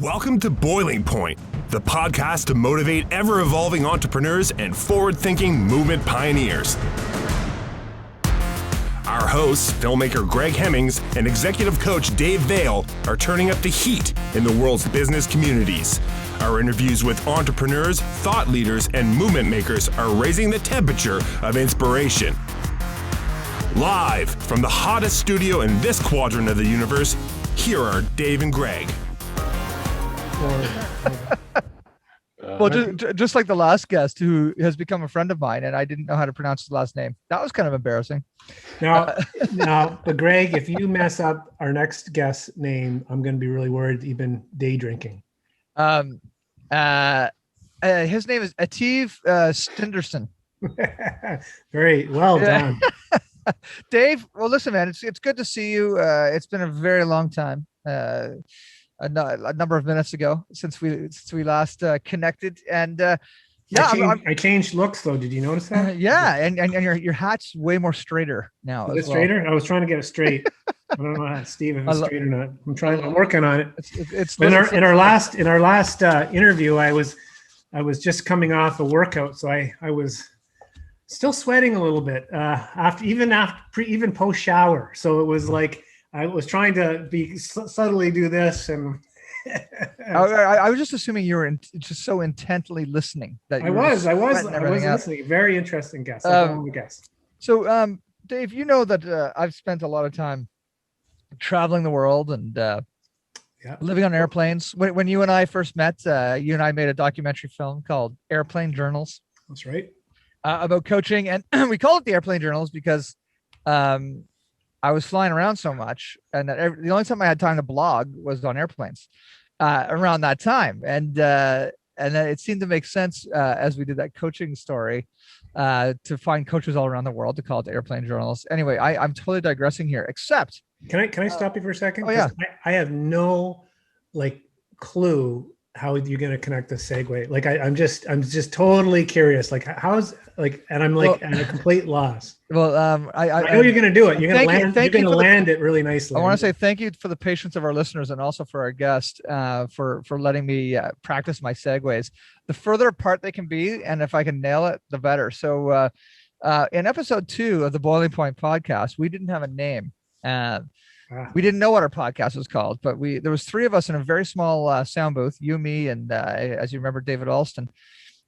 Welcome to Boiling Point, the podcast to motivate ever-evolving entrepreneurs and forward-thinking movement pioneers. Our hosts, filmmaker Greg Hemmings and executive coach Dave Vale, are turning up the heat in the world's business communities. Our interviews with entrepreneurs, thought leaders, and movement makers are raising the temperature of inspiration. Live from the hottest studio in this quadrant of the universe, here are Dave and Greg. Well, just like the last guest who has become a friend of mine, and I didn't know how to pronounce his last name. That was kind of embarrassing. But Greg, if you mess up our next guest's name, I'm going to be really worried you've been day drinking. His name is Ativ Stenderson. Very well done. Dave, well, listen, man, it's good to see you. It's been a very long time. A number of minutes ago since we last connected, and I changed looks though. Did you notice that? Yeah, and your hat's way more straighter now. Is it straighter? I was trying to get it straight. I don't know, Steve, if it's straight or not. I'm working on it. It's in our last interview, I was just coming off a workout, so I was still sweating a little bit even post shower. So it was like I was trying to subtly do this, and I was just assuming you were just so intently listening that I was listening. Very interesting guest. So, Dave, you know that I've spent a lot of time traveling the world and living on airplanes. When you and I first met, you and I made a documentary film called Airplane Journals. That's right. About coaching, and we call it the Airplane Journals because I was flying around so much, and the only time I had time to blog was on airplanes around that time. And then it seemed to make sense as we did that coaching story to find coaches all around the world to call it the Airplane Journals. Anyway, I'm totally digressing here, except. Can I stop you for a second? Oh, yeah. I have no clue how you're going to connect the segue. I'm just totally curious. And I'm at a complete loss. Well, I know you're going to do it. You're going to land it really nicely. I want to say thank you for the patience of our listeners and also for our guest for letting me practice my segues. The further apart they can be, and if I can nail it, the better. So in episode 2 of the Boiling Point podcast, we didn't have a name. We didn't know what our podcast was called, but there was 3 of us in a very small sound booth, you, me, and as you remember, David Alston.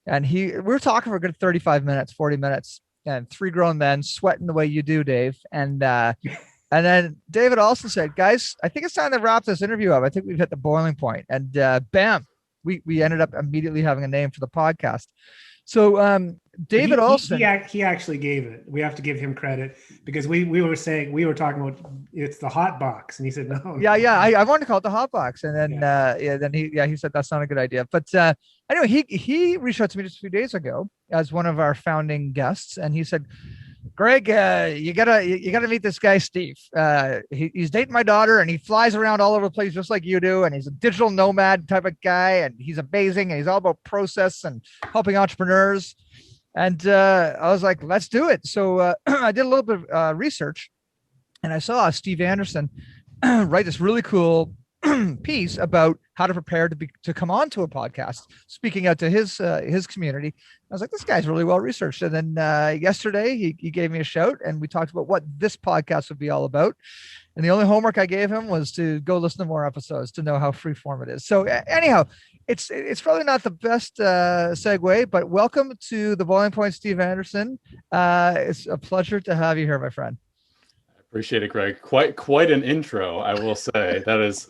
And we were talking for a good 35 minutes, 40 minutes, and 3 grown men sweating the way you do, Dave. And then David Alston said, guys, I think it's time to wrap this interview up. I think we've hit the boiling point. And bam, we ended up immediately having a name for the podcast. So David Alston, he actually gave it. We have to give him credit because we were talking about it's the hot box, and he said no. Yeah. I wanted to call it the hot box, and then he said that's not a good idea. But anyway, he reached out to me just a few days ago as one of our founding guests, and he said, Greg, you gotta meet this guy, Steve. He's dating my daughter, and he flies around all over the place just like you do. And he's a digital nomad type of guy, and he's amazing. And he's all about process and helping entrepreneurs. And I was like, let's do it. So I did a little bit of research, and I saw Steve Anderson write this really cool piece about how to prepare to come on to a podcast, speaking out to his community. I was like, this guy's really well researched. And then yesterday he gave me a shout, and we talked about what this podcast would be all about. And the only homework I gave him was to go listen to more episodes to know how freeform it is. So anyhow, it's probably not the best segue, but welcome to the Boiling Point, Steve Anderson. It's a pleasure to have you here, my friend. Appreciate it, Greg. Quite an intro, I will say. That is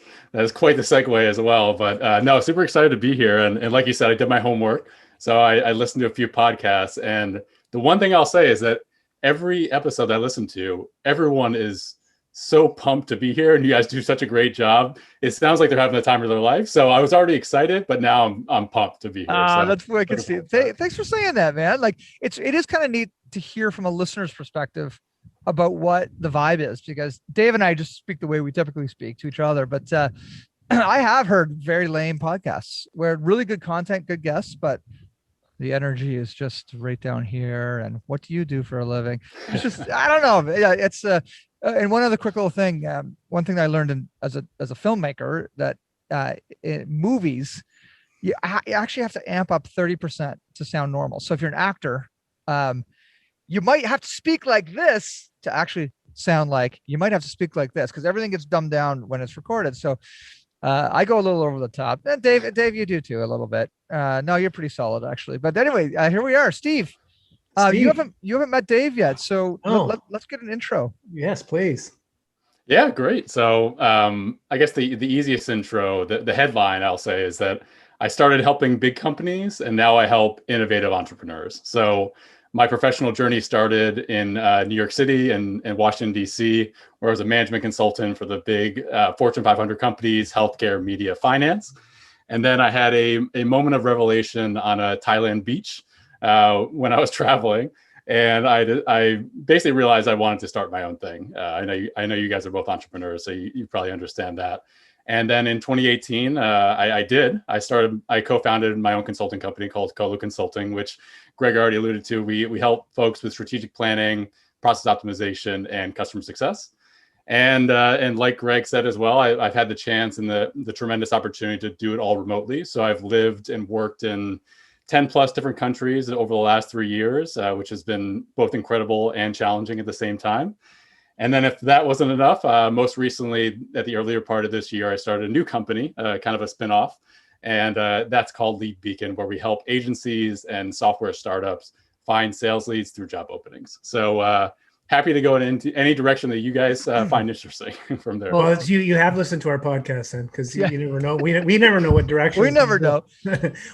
quite the segue as well. But no, super excited to be here. And like you said, I did my homework. So I listened to a few podcasts. And the one thing I'll say is that every episode I listen to, everyone is so pumped to be here. And you guys do such a great job. It sounds like they're having the time of their life. So I was already excited, but now I'm pumped to be here. That's wicked, Steve. Thanks for saying that, man. It is kind of neat to hear from a listener's perspective about what the vibe is, because Dave and I just speak the way we typically speak to each other. But I have heard very lame podcasts where really good content, good guests, but the energy is just right down here. And what do you do for a living? It's just, I don't know. It's and one other quick little thing. One thing that I learned as a filmmaker that in movies, you actually have to amp up 30% to sound normal. So if you're an actor, you might have to speak like this to actually sound like you might have to speak like this, because everything gets dumbed down when it's recorded. So I go a little over the top. And Dave, you do too a little bit. No, you're pretty solid actually. But anyway, here we are, Steve. You haven't met Dave yet, so let's get an intro. Yes, please. Yeah, great. So I guess the easiest intro, the headline I'll say is that I started helping big companies and now I help innovative entrepreneurs. So my professional journey started in New York City and Washington, D.C., where I was a management consultant for the big Fortune 500 companies, healthcare, media, finance. And then I had a moment of revelation on a Thailand beach when I was traveling. And I basically realized I wanted to start my own thing. I know you guys are both entrepreneurs, so you probably understand that. And then in 2018, I co-founded my own consulting company called Colo Consulting, which Greg already alluded to. We help folks with strategic planning, process optimization, and customer success. And like Greg said as well, I've had the chance and the tremendous opportunity to do it all remotely. So I've lived and worked in 10 plus different countries over the last 3 years, which has been both incredible and challenging at the same time. And then if that wasn't enough, most recently at the earlier part of this year, I started a new company, kind of a spinoff. And that's called Lead Beacon, where we help agencies and software startups find sales leads through job openings. So happy to go into any direction that you guys find interesting from there. Well, it's you have listened to our podcast then, because you never know. We never know what direction. We never know.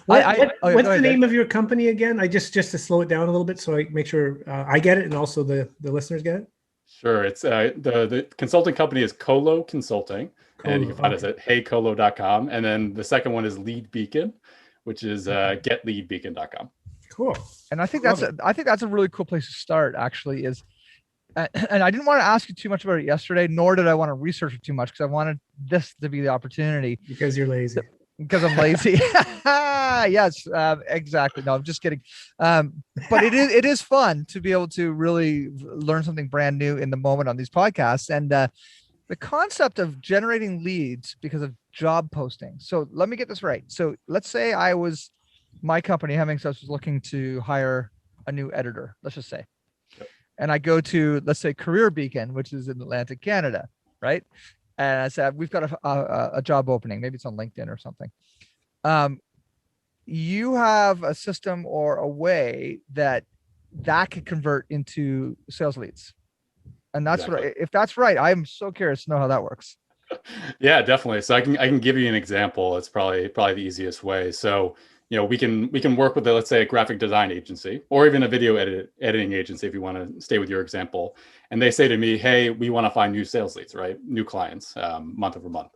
What's the name of your company again? Just to slow it down a little bit so I make sure I get it and also the listeners get it. Sure. It's the consulting company is Colo Consulting, and you can find us at heycolo.com. And then the second one is Lead Beacon, which is getleadbeacon.com. Cool. And I think that's a really cool place to start. Actually, is and I didn't want to ask you too much about it yesterday, nor did I want to research it too much because I wanted this to be the opportunity. Because you're lazy. Because I'm lazy. Yes, exactly. No, I'm just kidding. But it is fun to be able to really learn something brand new in the moment on these podcasts. And the concept of generating leads because of job posting. So let me get this right. So let's say my company, Hemmings House, was looking to hire a new editor, let's just say. And I go to, let's say, Career Beacon, which is in Atlantic, Canada, right? And I said, we've got a job opening. Maybe it's on LinkedIn or something. You have a system or a way that could convert into sales leads. And that's exactly. If that's right, I'm so curious to know how that works. Yeah, definitely. So I can give you an example. It's probably the easiest way. So, we can work with, let's say, a graphic design agency or even a video editing agency, if you want to stay with your example. And they say to me, hey, we want to find new sales leads, right? New clients, month over month.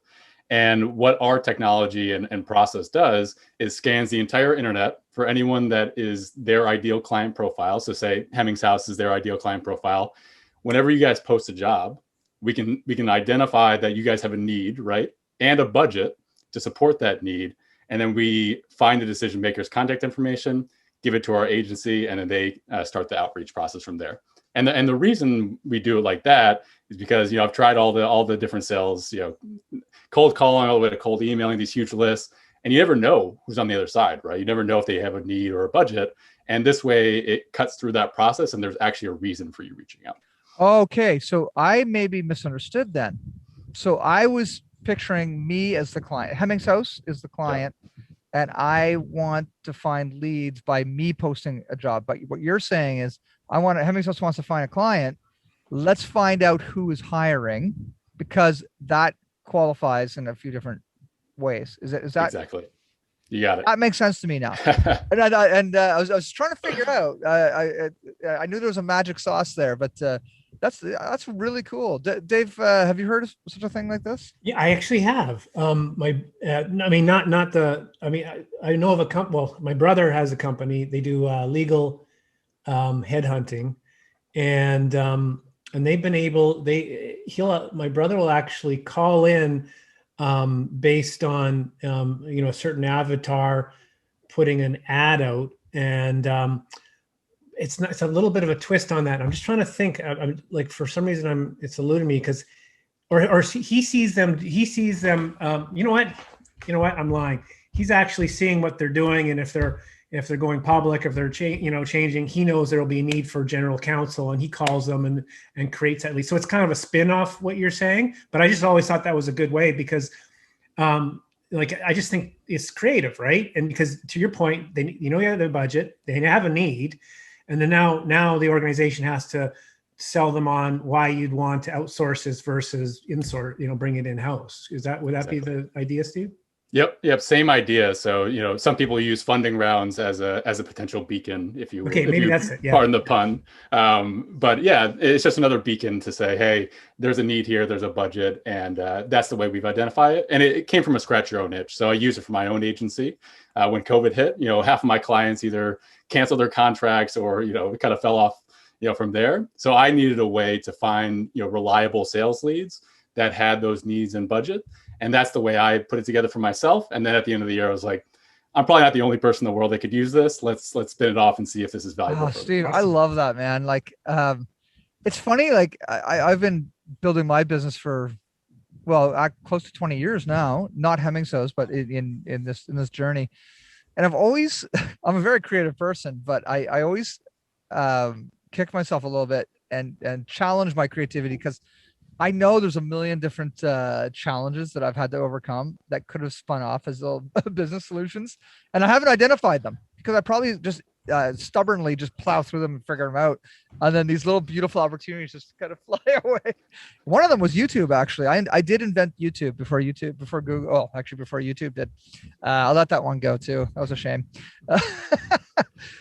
And what our technology and process does is scans the entire internet for anyone that is their ideal client profile. So say Hemmings House is their ideal client profile. Whenever you guys post a job, we can identify that you guys have a need, right? And a budget to support that need. And then we find the decision maker's contact information, give it to our agency, and then they start the outreach process from there. And the reason we do it like that is because I've tried all the different sales, cold calling all the way to cold emailing, these huge lists, and you never know who's on the other side, right? You never know if they have a need or a budget. And this way it cuts through that process and there's actually a reason for you reaching out. Okay. So I maybe misunderstood then. So I was picturing me as the client. Hemmings House is the client, and I want to find leads by me posting a job. But what you're saying is Hemmings House wants to find a client. Let's find out who is hiring, because that qualifies in a few different ways. Is that exactly? You got it. That makes sense to me now. and I was trying to figure out. I knew there was a magic sauce there, but that's really cool. Dave, have you heard of such a thing like this? Yeah, I actually have. I know of a company. Well, my brother has a company. They do legal headhunting, and they've been able. My brother will actually call in based on a certain avatar putting an ad out, and it's a little bit of a twist on that. I'm just trying to think. I'm like, for some reason it's eluding me, because or he sees them. You know what? you know what, I'm lying. He's actually seeing what they're doing, and if they're going public, if they're changing, he knows there'll be a need for general counsel, and he calls them and creates at least. So it's kind of a spin-off what you're saying, but I just always thought that was a good way because like I just think it's creative, right? And because to your point, you have the budget, they have a need, and then now the organization has to sell them on why you'd want to outsource this versus bring it in-house. Would that be the idea, Steve? Yep. Same idea. So, some people use funding rounds as a potential beacon, if you will. Okay, maybe that's it. Yeah. Pardon the pun. But yeah, it's just another beacon to say, hey, there's a need here, there's a budget, and that's the way we've identified it. And it came from a scratch your own itch. So I use it for my own agency. When COVID hit, half of my clients either canceled their contracts or, kind of fell off, from there. So I needed a way to find, reliable sales leads that had those needs and budget. And that's the way I put it together for myself. And then at the end of the year, I was like, I'm probably not the only person in the world that could use this. Let's spin it off and see if this is valuable. Oh, Steve, I love that, man. Like, it's funny. Like I've been building my business for, close to 20 years now, not Hemmings House, but in this journey. And I'm a very creative person, but I always kick myself a little bit and challenge my creativity because I know there's a million different challenges that I've had to overcome that could have spun off as little business solutions. And I haven't identified them because I probably just stubbornly just plow through them and figure them out. And then these little beautiful opportunities just kind of fly away. One of them was YouTube, actually. I did invent YouTube before Google. Oh, actually before YouTube did. I'll let that one go too. That was a shame.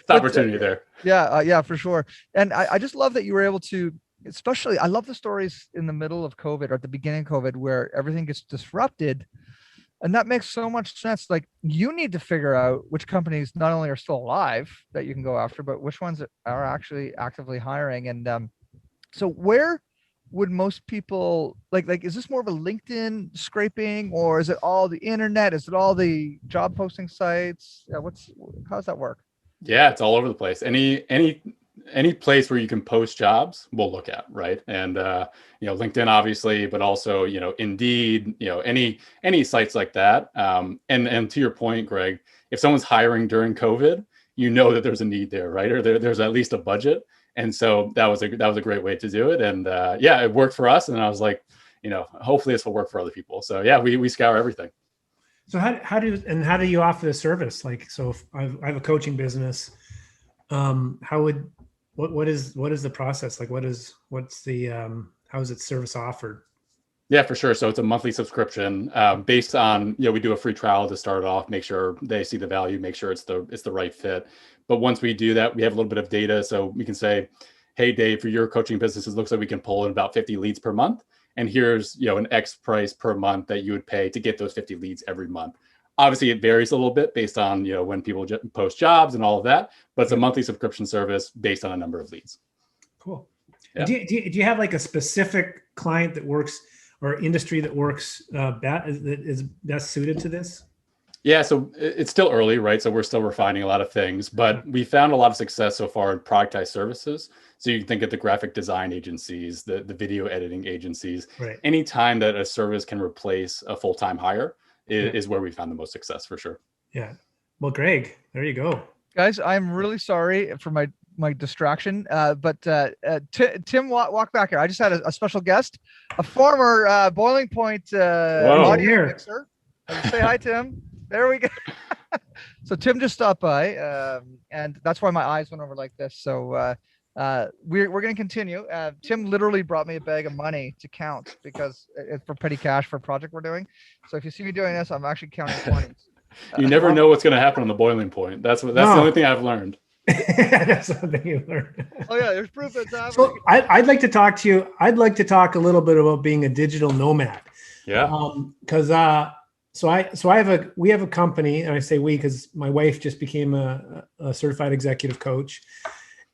Opportunity there. Yeah, for sure. And I just love that you were able to, especially, I love the stories in the middle of COVID or at the beginning of COVID where everything gets disrupted. And that makes so much sense. Like you need to figure out which companies not only are still alive that you can go after, but which ones are actually actively hiring. And so where would most people like, is this more of a LinkedIn scraping or is it all the internet? Is it all the job posting sites? How does that work? Yeah, it's all over the place. Any place where you can post jobs, we'll look at, right? And LinkedIn, obviously, but also Indeed, any sites like that. And to your point, Greg, if someone's hiring during COVID, that there's a need there, right? Or there's at least a budget. And so that was a great way to do it. And it worked for us. And I was like, hopefully this will work for other people. So yeah, we scour everything. So how do you offer the service? Like, so if I have a coaching business, what is the process? Like, how is it service offered? Yeah, for sure. So it's a monthly subscription based on, we do a free trial to start off, make sure they see the value, make sure it's the right fit. But once we do that, we have a little bit of data. So we can say, hey, Dave, for your coaching business, it looks like we can pull in about 50 leads per month. And here's, an X price per month that you would pay to get those 50 leads every month. Obviously, it varies a little bit based on, when people post jobs and all of that, but it's a monthly subscription service based on a number of leads. Cool. Yeah. Do you have like a specific client that works or industry that works that is best suited to this? Yeah, so it's still early, right? So we're still refining a lot of things, but we found a lot of success so far in productized services. So you can think of the graphic design agencies, the video editing agencies. Right. Anytime that a service can replace a full-time hire is where we found the most success for sure. Yeah. Well, Greg, there you go. Guys, I'm really sorry for my distraction, but Tim, walk back here. I just had a special guest, a former Boiling Point audio mixer. Say hi, Tim. There we go. So Tim just stopped by, and that's why my eyes went over like this. So we're going to continue. Tim literally brought me a bag of money to count because it's for petty cash for a project we're doing. So if you see me doing this, I'm actually counting 20s. You never know what's going to happen on the Boiling Point. That's the only thing I've learned. That's something you learned. Oh yeah, there's proof it's happening. So I'd like to talk to you. I'd like to talk a little bit about being a digital nomad. Yeah. Because we have a company, and I say we because my wife just became a certified executive coach,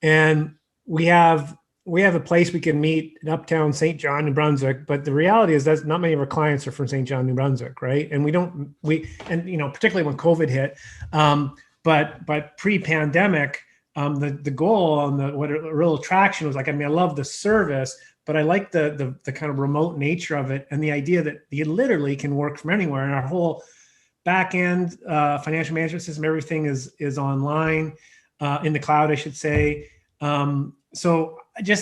and we have a place we can meet in Uptown St. John, New Brunswick. But the reality is that not many of our clients are from St. John, New Brunswick, right? And particularly when COVID hit. But pre-pandemic, the goal and what a real attraction was like, I love the service, but I like the kind of remote nature of it and the idea that you literally can work from anywhere. And our whole back end financial management system. Everything is online, in the cloud, I should say. So we're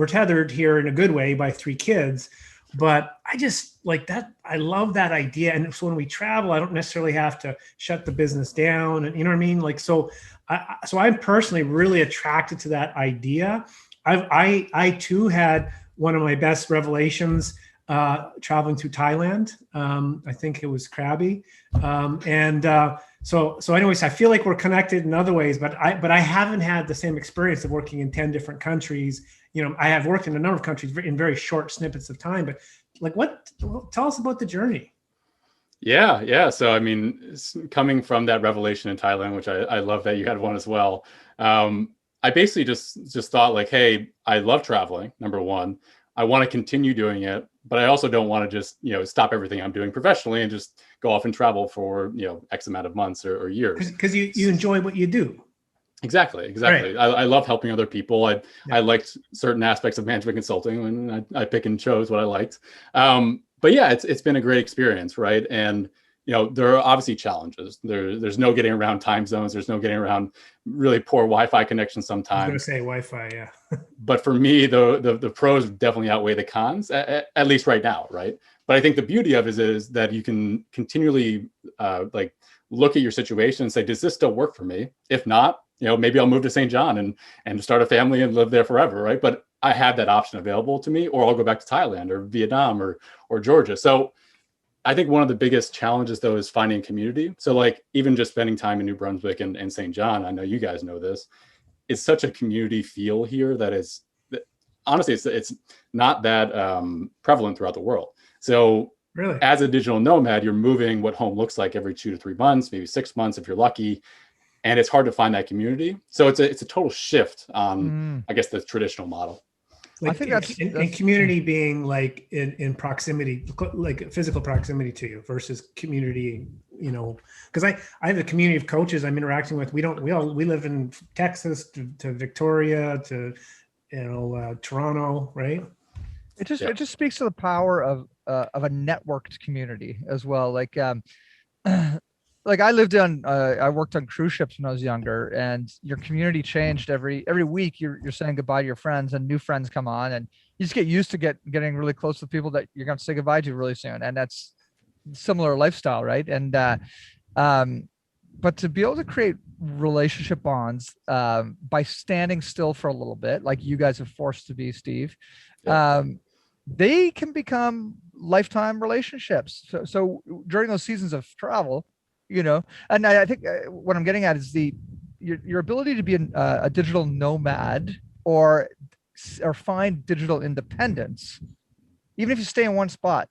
tethered here in a good way by 3 kids, but I just like that. I love that idea. And so when we travel, I don't necessarily have to shut the business down, and you know what I mean? Like, so I'm personally really attracted to that idea. I too had one of my best revelations traveling through Thailand. I think it was Krabi. So anyways, I feel like we're connected in other ways, but I haven't had the same experience of working in 10 different countries. You know, I have worked in a number of countries in very short snippets of time, but like, tell us about the journey. Yeah. So, I mean, coming from that revelation in Thailand, which I love that you had one as well. I basically just thought like, hey, I love traveling. Number one, I want to continue doing it, but I also don't want to just, stop everything I'm doing professionally and just go off and travel for, X amount of months or years. Because you enjoy what you do. Exactly. Right. I love helping other people. I liked certain aspects of management consulting, and I pick and chose what I liked. But yeah, it's been a great experience, right? And there are obviously challenges. There's no getting around time zones. There's no getting around really poor Wi-Fi connection sometimes. I was going to say Wi-Fi, yeah. But for me, the pros definitely outweigh the cons, at least right now, right? But I think the beauty of it is that you can continually look at your situation and say, does this still work for me? If not, maybe I'll move to St. John and start a family and live there forever, right? But I have that option available to me, or I'll go back to Thailand or Vietnam or Georgia. So I think one of the biggest challenges, though, is finding community. So like even just spending time in New Brunswick and St. John, I know you guys know this, it's such a community feel here that honestly, it's not that prevalent throughout the world. So really, as a digital nomad, you're moving what home looks like every 2 to 3 months, maybe 6 months if you're lucky. And it's hard to find that community. So it's a total shift on, I guess, the traditional model. Like, I think that's community being like in proximity, like physical proximity to you versus community, because I have a community of coaches I'm interacting with. We live in Texas to Victoria to, Toronto, right? It just speaks to the power of a networked community as well. Like, like I worked on cruise ships when I was younger, and your community changed every week. You're saying goodbye to your friends, and new friends come on, and you just get used to getting really close to people that you're going to say goodbye to really soon. And that's similar lifestyle, right? And but to be able to create relationship bonds by standing still for a little bit, like you guys have forced to be, Steve, they can become lifetime relationships. So during those seasons of travel, and I think what I'm getting at is your ability to be a digital nomad or find digital independence, even if you stay in one spot,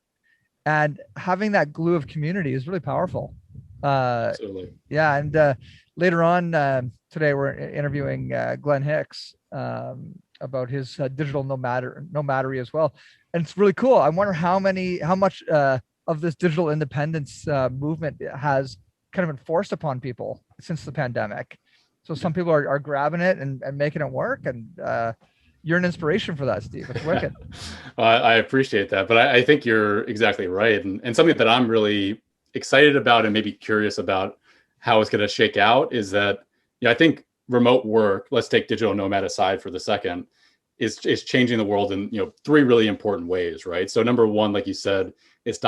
and having that glue of community is really powerful. Absolutely. Yeah. And later on today, we're interviewing Glenn Hicks about his digital nomadery as well. And it's really cool. I wonder how much of this digital independence movement has kind of enforced upon people since the pandemic. So some people are grabbing it and making it work. And you're an inspiration for that, Steve. It's wicked. Well, I appreciate that. But I think you're exactly right. And something that I'm really excited about and maybe curious about how it's going to shake out is that, I think remote work, let's take digital nomad aside for the second, is changing the world in 3 really important ways, right? So number one, like you said, it's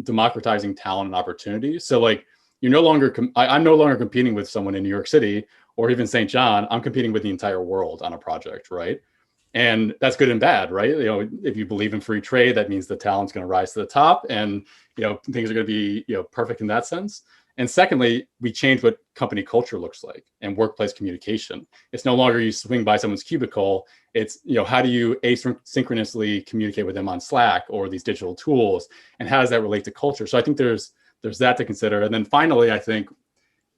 democratizing talent and opportunity. So like I'm no longer competing with someone in New York City or even St. John. I'm competing with the entire world on a project, right? And that's good and bad, right? If you believe in free trade, that means the talent's going to rise to the top, and things are going to be perfect in that sense. And secondly, we change what company culture looks like and workplace communication. It's no longer you swing by someone's cubicle. It's, how do you asynchronously communicate with them on Slack or these digital tools? And how does that relate to culture? So I think there's that to consider. And then finally, I think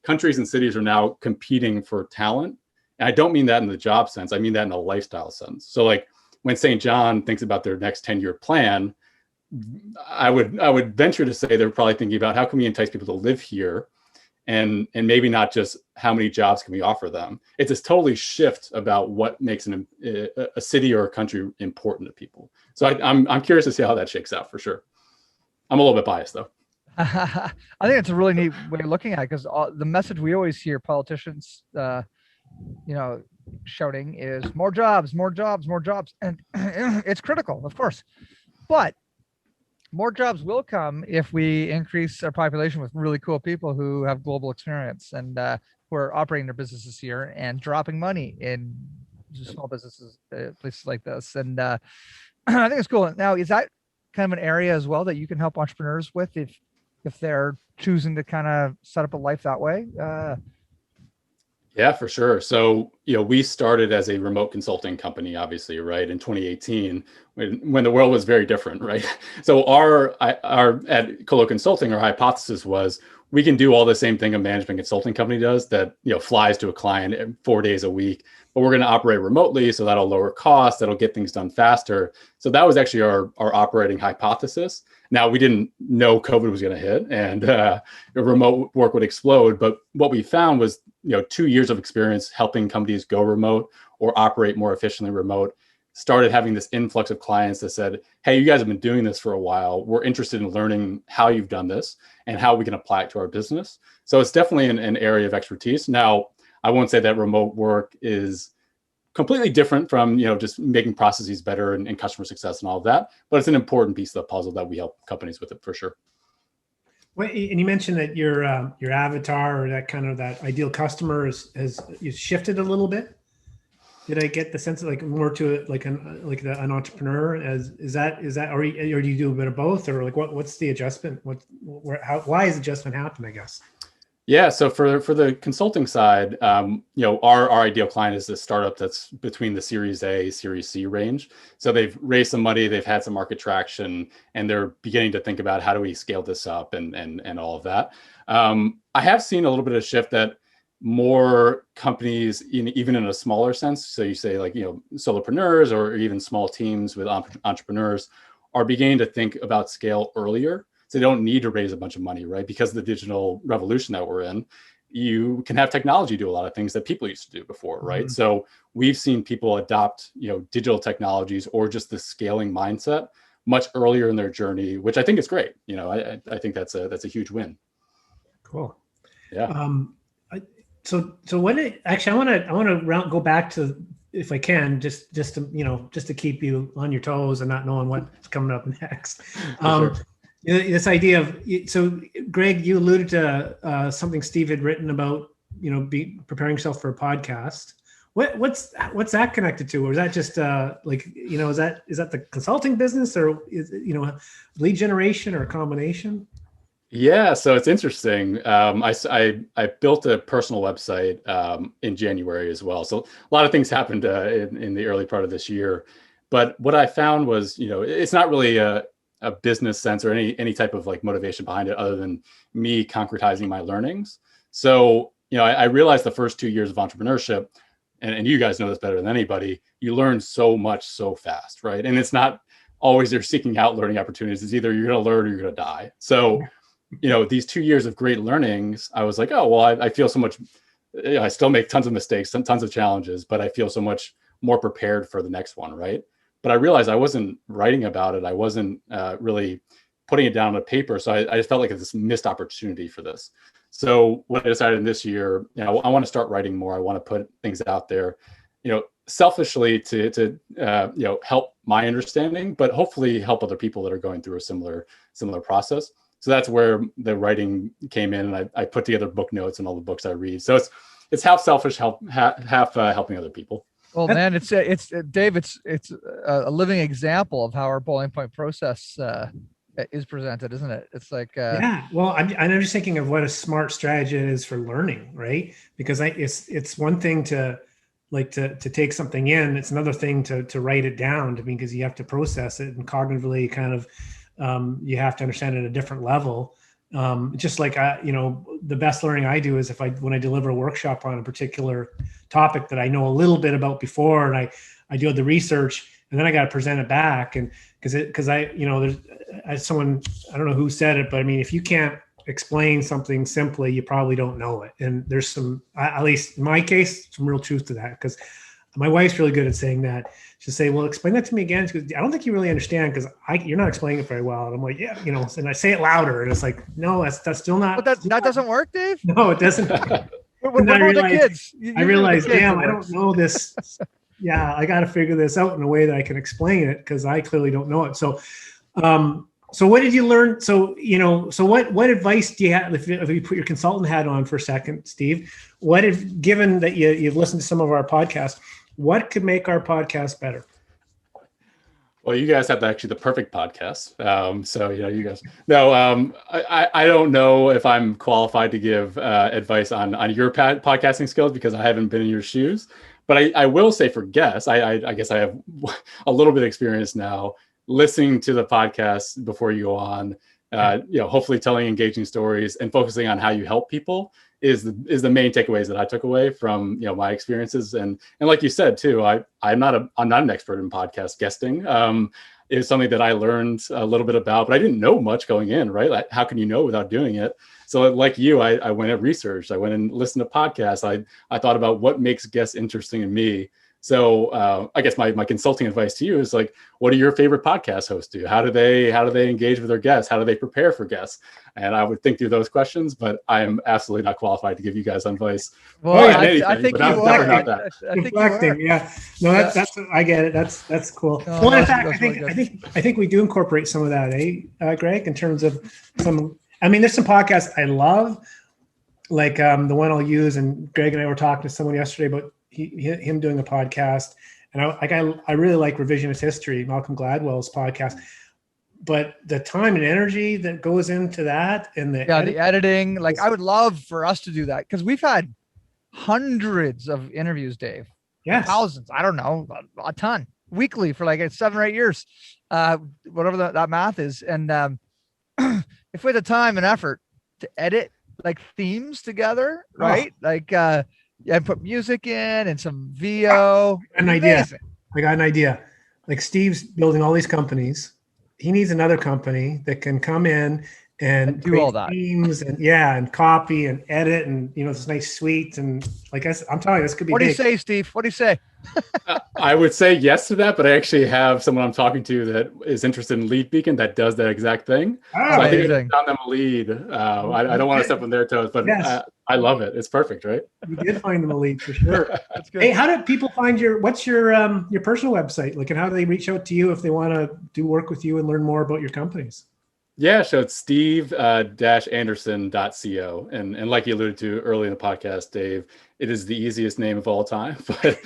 countries and cities are now competing for talent. And I don't mean that in the job sense. I mean that in a lifestyle sense. So like when St. John thinks about their next 10-year plan, I would venture to say they're probably thinking about how can we entice people to live here, and maybe not just how many jobs can we offer them. It's a totally shift about what makes a city or a country important to people. So I'm curious to see how that shakes out for sure. I'm a little bit biased though. I think it's a really neat way of looking at it, because the message we always hear politicians, shouting is more jobs, more jobs, more jobs. And it's critical, of course. But more jobs will come if we increase our population with really cool people who have global experience and who are operating their businesses here and dropping money in small businesses, places like this. And I think it's cool. Now, is that kind of an area as well that you can help entrepreneurs with if they're choosing to kind of set up a life that way? Yeah, for sure. So, we started as a remote consulting company, obviously, right, in 2018, when the world was very different, right? So our at Colo Consulting, our hypothesis was we can do all the same thing a management consulting company does, that flies to a client 4 days a week, but we're going to operate remotely, so that'll lower costs, that'll get things done faster. So that was actually our operating hypothesis. Now, we didn't know COVID was going to hit and remote work would explode, but what we found was 2 years of experience helping companies go remote or operate more efficiently remote, started having this influx of clients that said, hey, you guys have been doing this for a while. We're interested in learning how you've done this and how we can apply it to our business. So it's definitely an area of expertise. Now, I won't say that remote work is completely different from just making processes better and customer success and all of that, but it's an important piece of the puzzle that we help companies with it for sure. Well, and you mentioned that your avatar, or that kind of that ideal customer has shifted a little bit. Did I get the sense of more to it, like an entrepreneur? Is that or do you do a bit of both, or what's the adjustment? Why is adjustment happen, I guess? Yeah, so for the consulting side, our ideal client is the startup that's between the Series A, Series C range. So they've raised some money, they've had some market traction, and they're beginning to think about how do we scale this up and all of that. I have seen a little bit of shift that more companies, even in a smaller sense, so you say solopreneurs or even small teams with entrepreneurs, are beginning to think about scale earlier. So they don't need to raise a bunch of money, right? Because of the digital revolution that we're in, you can have technology do a lot of things that people used to do before, right? Mm-hmm. So we've seen people adopt, digital technologies or just the scaling mindset much earlier in their journey, which I think is great. I think that's a huge win. Cool. Yeah. So when I want to go back to, if I can, just to keep you on your toes and not knowing what's coming up next. Sure. This idea of, so Greg, you alluded to something Steve had written about, preparing yourself for a podcast. What's that connected to? Or is that just is that the consulting business, or is it, lead generation, or a combination? Yeah, so it's interesting. I built a personal website in January as well. So a lot of things happened in the early part of this year. But what I found was, it's not really a business sense or any type of motivation behind it other than me concretizing my learnings. So, I realized the first 2 years of entrepreneurship, and you guys know this better than anybody, you learn so much so fast, right? And it's not always you're seeking out learning opportunities. It's either you're going to learn or you're going to die. So, these 2 years of great learnings, I was like, oh, well, I feel so much, I still make tons of mistakes, tons of challenges, but I feel so much more prepared for the next one, right? But I realized I wasn't writing about it. I wasn't really putting it down on paper. So I just felt like this missed opportunity for this. So what I decided this year, I want to start writing more. I want to put things out there, selfishly to help my understanding, but hopefully help other people that are going through a similar process. So that's where the writing came in, and I put together book notes and all the books I read. So it's half selfish, half helping other people. Well, man, it's Dave. It's a living example of how our boiling point process is presented, isn't it? It's like yeah. Well, I'm just thinking of what a smart strategy it is for learning, right? Because it's one thing to take something in. It's another thing to write it down, because you have to process it and cognitively kind of you have to understand it at a different level. Just like the best learning I do is when I deliver a workshop on a particular topic that I know a little bit about before, and I do the research, and then I got to present it back, and because there's someone, I don't know who said it, but if you can't explain something simply, you probably don't know it. And there's some, at least in my case, some real truth to that, because My wife's really good at saying that. She'll say, well, explain that to me again. She goes, I don't think you really understand because you're not explaining it very well. And I'm like, yeah, and I say it louder. And it's like, no, that's still not. But that doesn't work, Dave? No, it doesn't. What about the kids? I realized, damn, I don't know this. Yeah, I got to figure this out in a way that I can explain it because I clearly don't know it. So, so what did you learn? So, what advice do you have if you put your consultant hat on for a second, Steve? Given that you've listened to some of our podcasts, what could make our podcast better? Well, you guys have actually the perfect podcast. So, you guys. No, I don't know if I'm qualified to give advice on your podcasting skills because I haven't been in your shoes. But I will say for guests, I guess I have a little bit of experience now listening to the podcast before you go on. Hopefully telling engaging stories and focusing on how you help people is the main takeaways that I took away from my experiences. And like you said too, I'm not an expert in podcast guesting. It was something that I learned a little bit about, but I didn't know much going in, right? Like, how can you know without doing it? So like you, I went and researched. I went and listened to podcasts. I thought about what makes guests interesting to me. So I guess my consulting advice to you is like, what do your favorite podcast hosts do? How do they engage with their guests? How do they prepare for guests? And I would think through those questions, but I am absolutely not qualified to give you guys advice. Well, I think you are. I think you are. Yeah. No, that's I get it. That's cool. No, well, in fact, I think we do incorporate some of that, Greg, in terms of some. I mean, there's some podcasts I love, like the one I'll use, and Greg and I were talking to someone yesterday about him doing a podcast, and I really like Revisionist History, Malcolm Gladwell's podcast. But the time and energy that goes into that, and the editing, like I would love for us to do that because we've had hundreds of interviews, Dave. Yes, thousands. I don't know, a ton weekly for like 7 or 8 years, whatever that math is. And if we had the time and effort to edit like themes together, right? Like and put music in and some VO. I got an idea. Like Steve's building all these companies. He needs another company that can come in and do all that themes and copy and edit and this nice suite and like I'm telling you, this could be. What do you say, Steve? What do you say? I would say yes to that, but I actually have someone I'm talking to that is interested in Lead Beacon that does that exact thing. Oh, so I think I found them a lead. I don't want to step on their toes, but yes. I love it. It's perfect, right? You did find them a lead for sure. That's good. Hey, how do people find what's your personal website? Like, and how do they reach out to you if they want to do work with you and learn more about your companies? Yeah, so it's steve-anderson.co. And like you alluded to early in the podcast, Dave, it is the easiest name of all time. But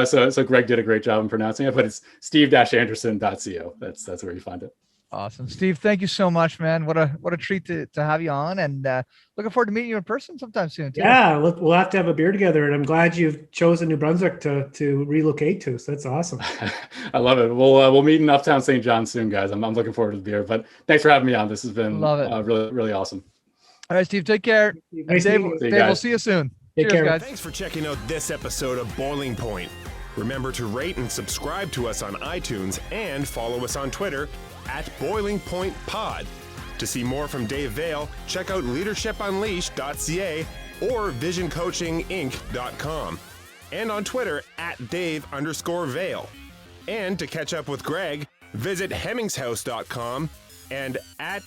so Greg did a great job in pronouncing it, but it's steve-anderson.co. That's where you find it. Awesome. Steve, thank you so much, man. What a treat to have you on, and looking forward to meeting you in person sometime soon too. Yeah, we'll have to have a beer together, and I'm glad you've chosen New Brunswick to relocate to. So that's awesome. I love it. We'll meet in Uptown St. John soon, guys. I'm looking forward to the beer, but thanks for having me on. This has been really, really awesome. All right, Steve, take care. Nice Dave, Dave, we'll see you soon. Take care, guys. Thanks for checking out this episode of Boiling Point. Remember to rate and subscribe to us on iTunes and follow us on Twitter @BoilingPointPod. To see more from Dave Vale, check out leadershipunleashed.ca or visioncoachinginc.com, and on Twitter @Dave_Vale. And to catch up with Greg, visit hemmingshouse.com and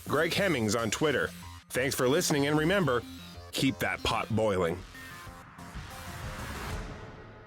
@Greg Hemmings on Twitter. Thanks for listening, and remember, keep that pot boiling.